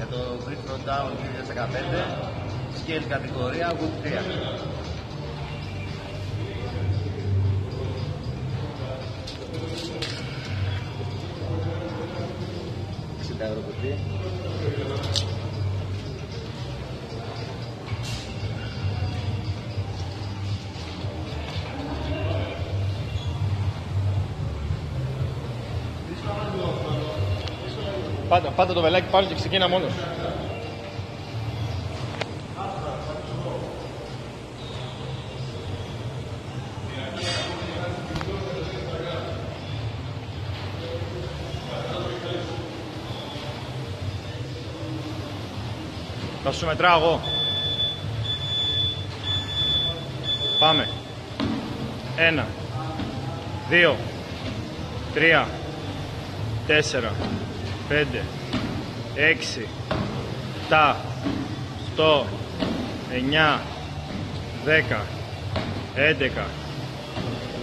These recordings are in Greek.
για το Bridgestone Down 2015, scale κατηγορία Wood 3. Πάτα το βελάκι πάλι και ξεκίνα μόνος. Θα σου μετράω εγώ. Πάμε. 1, 2, 3, 4, 5, 6, 7, 8, 9, 10, 11,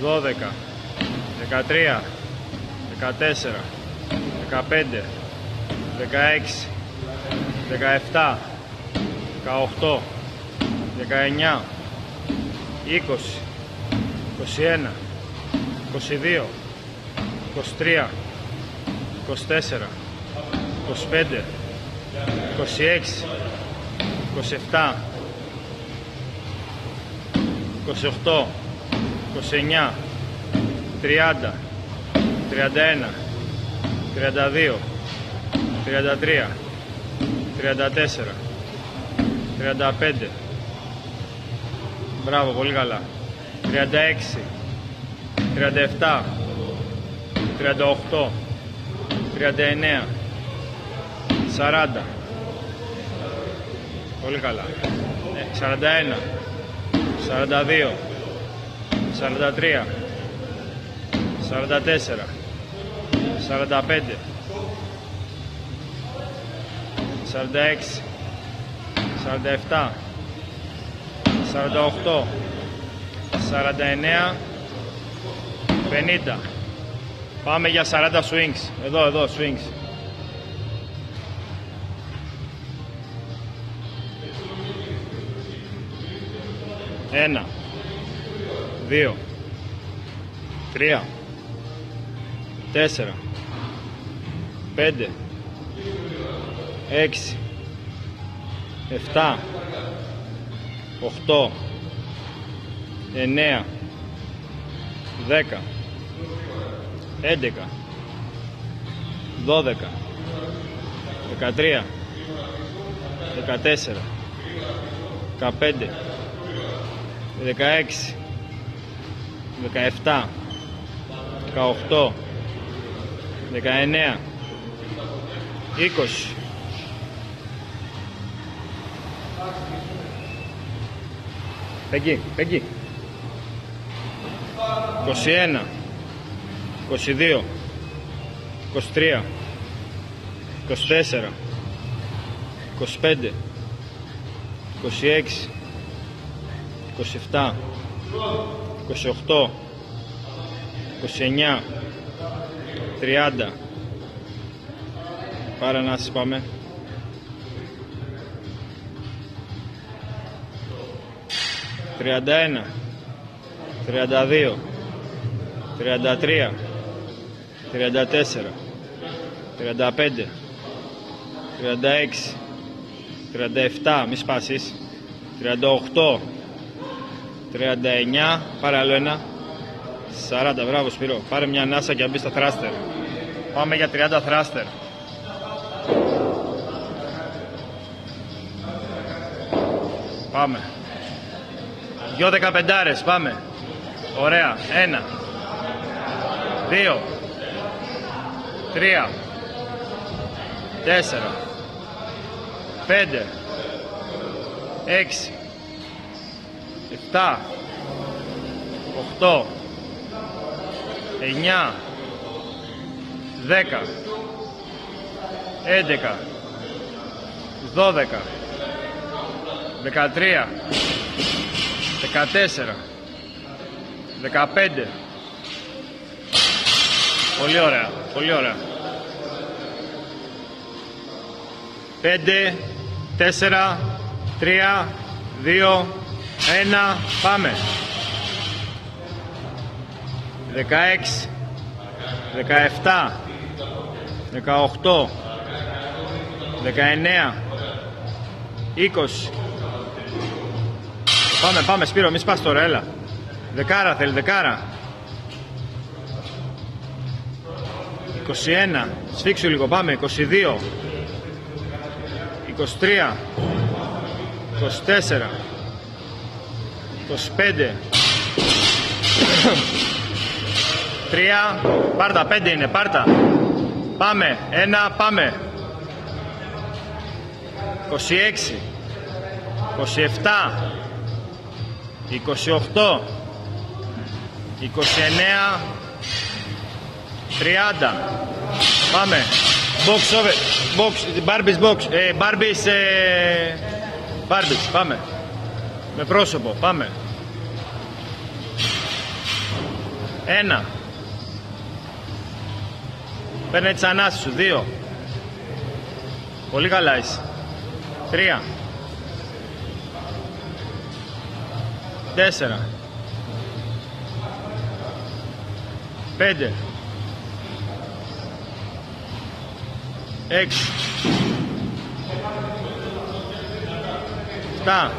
12, 13, 14, 15, 16, 17, 18, 19, 20, 21, 22, 23, 24, 25, 26, 27, 28, 29, 30, 31, 32, 33, 34, 35, μπράβο, πολύ καλά, 36, 37, 38, 39, 40, πολύ καλά, 41, 42, 43, 44, 45, 46, 47, 48, 49, 50. Πάμε για 40 swings. Εδώ, swings. 1, 2, 3, 4, 5, 6, 7, 8, 9, 10, 11, 12, 13, 14, 15, 16, 17, 18, 19, 20. Εκεί. 21, 22, 23, 24, 25, 26, 27, 28, 29, 30. Πάρα να σας πάμε. 31, 32, 33, 34, 35, 36, 37, μη σπάσεις, 38, 39, πάρε άλλο ένα, 40, μπράβο Σπύρο, πάρε μια ανάσα και μπει στα θράστερ. Πάμε για 30 θράστερ. Πάμε. 2 15άρες, πάμε. Ωραία. 1, 2, 3, 4, 5, 6, 7, 8, 9, 10, 11, 12, 13, 14, 15. Πολύ ωραία, πολύ ωραία. 5, 4, 3, 2, 1, πάμε. 16, 17, 18, 19, 20. Πάμε Σπύρο, μη σπάς τώρα, έλα. Δεκάρα θέλει, δεκάρα. 21, σφίξου λίγο, πάμε. 22, 23, 24, 25, 3, πάρτα, 5 είναι, πάρτα. Πάμε, 1, πάμε. 26, 27, 28, 29, 30. Πάμε. Box over. Box. Barbies box. Barbies. Πάμε. Με πρόσωπο. Πάμε. 1. Παίρνε τις ανάσεις σου. 2. Πολύ καλά είσαι. 3. 4. 5. 6. 7.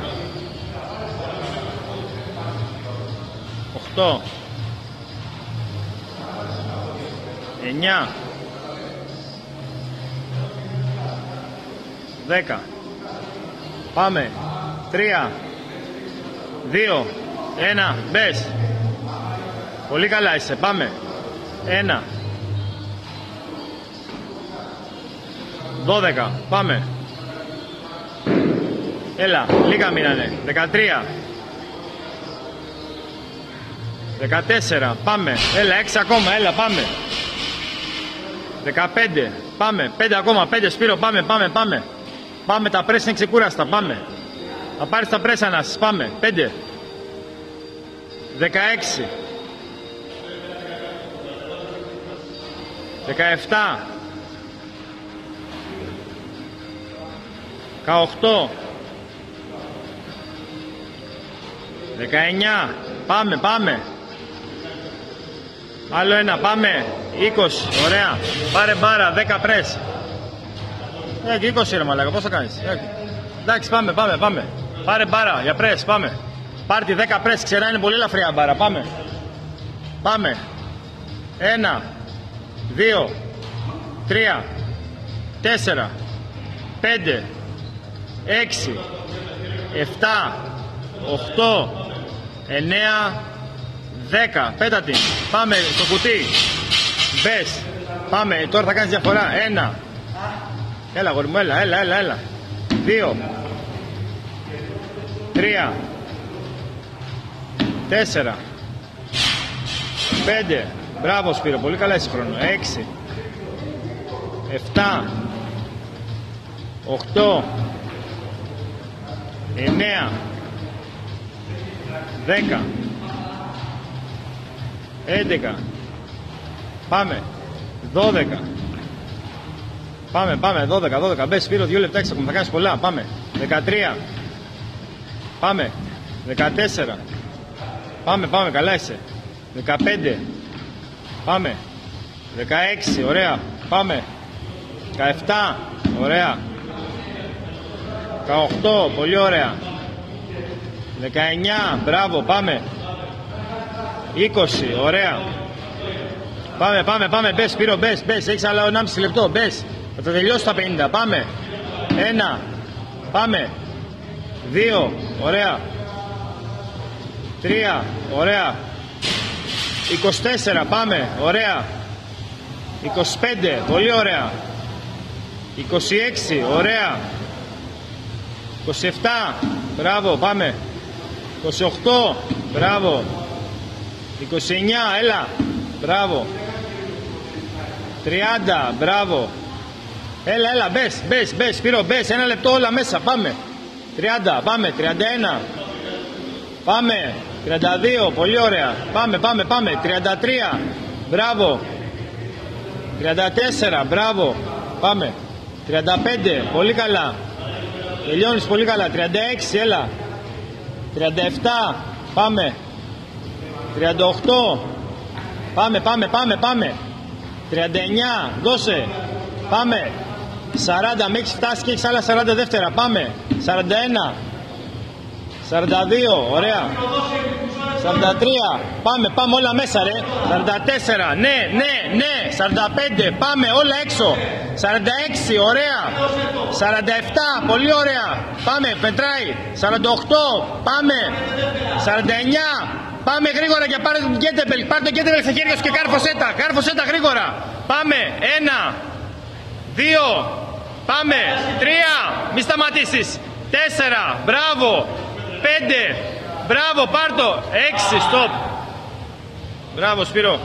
8. 9. 10. Πάμε. 3. 2. 1. Μπες. Πολύ καλά είσαι. Πάμε. 1. 12. Πάμε. Έλα. Λίγα μείνανε. 13. 14. Πάμε. Έλα. 6 ακόμα. Έλα. Πάμε. 15. Πάμε. 5 ακόμα. 5 Σπύρο. Πάμε. Πάμε. Τα πρέσσα είναι ξεκούραστα. Πάμε. Θα πάρεις τα πρέσσα να σας. Πάμε. 5. 16. 17. 18. 19. Πάμε. Άλλο ένα. Πάμε. 20. Ωραία. Πάρε μπάρα. 10 πρες. 20 ρε μαλάκα. Πώς θα κάνεις. Εντάξει. Πάμε. Πάρε μπάρα για πρες. Πάμε. Πάρτι 10 πρες. Ξερά είναι πολύ ελαφριά μπάρα. Πάμε. 1. 2. 3. 4. 5. 6. 7. 8. 9. 10. Πέτα την. Πάμε στο κουτί. Μπες. Πάμε. Τώρα θα κάνεις διαφορά. 1. Έλα γόρι μου. Έλα. 2. 3. 4. 5. Μπράβο Σπύρο. Πολύ καλά είσαι χρόνο. 6. 7. 8. 9. 10. 11. Πάμε. 12. Πάμε. 12. Μπες Σπύρο 2 λεπτά έξω. Θα κάνεις πολλά. Πάμε. 13. Πάμε. 14. Πάμε. Καλά είσαι. 15. Πάμε. 16. Ωραία. Πάμε. 17. Ωραία. 18. Πολύ ωραία. 19. Μπράβο. Πάμε. 20. Ωραία. Πάμε. Μπες Σπύρο. Μπες. Έχεις άλλο 1,5 λεπτό. Μπες. Θα το τελειώσει τα 50. Πάμε. 1. Πάμε. 2. Ωραία. 3. Ωραία. 24. Πάμε. Ωραία. 25. Πολύ ωραία. 26. Ωραία. 27. Μπράβο. Πάμε. 28. Μπράβο. 29. Έλα. Μπράβο. 30. Μπράβο. Έλα. Μπες. Σπύρο. Μπες. 1 λεπτό όλα μέσα. Πάμε. 30. Πάμε. 31. Πάμε. 32. Πολύ ωραία. Πάμε. 33. Μπράβο. 34. Μπράβο. Πάμε. 35, πολύ καλά. Τελειώνεις πολύ καλά. 36, έλα. 37, πάμε. 38, πάμε. 39, δώσε. Πάμε. 40, με έχεις φτάσει και έχεις άλλα 40 δεύτερα. Πάμε. 41, 42, ωραία. 43, πάμε όλα μέσα ρε. 44, ναι. 45, πάμε όλα έξω. 46, ωραία. 47, πολύ ωραία. Πάμε, πετράει. 48, πάμε. 49, πάμε γρήγορα και πάρε τον Γκέντεμπελ. Πάρε τον Γκέντεμπελ στα χέρια σου και κάρφωσέ τα γρήγορα. Πάμε, 1, 2, πάμε, 3, μη σταματήσεις. 4, μπράβο. 5, μπράβο, πάρτο. 6, stop. Μπράβο, Σπύρο.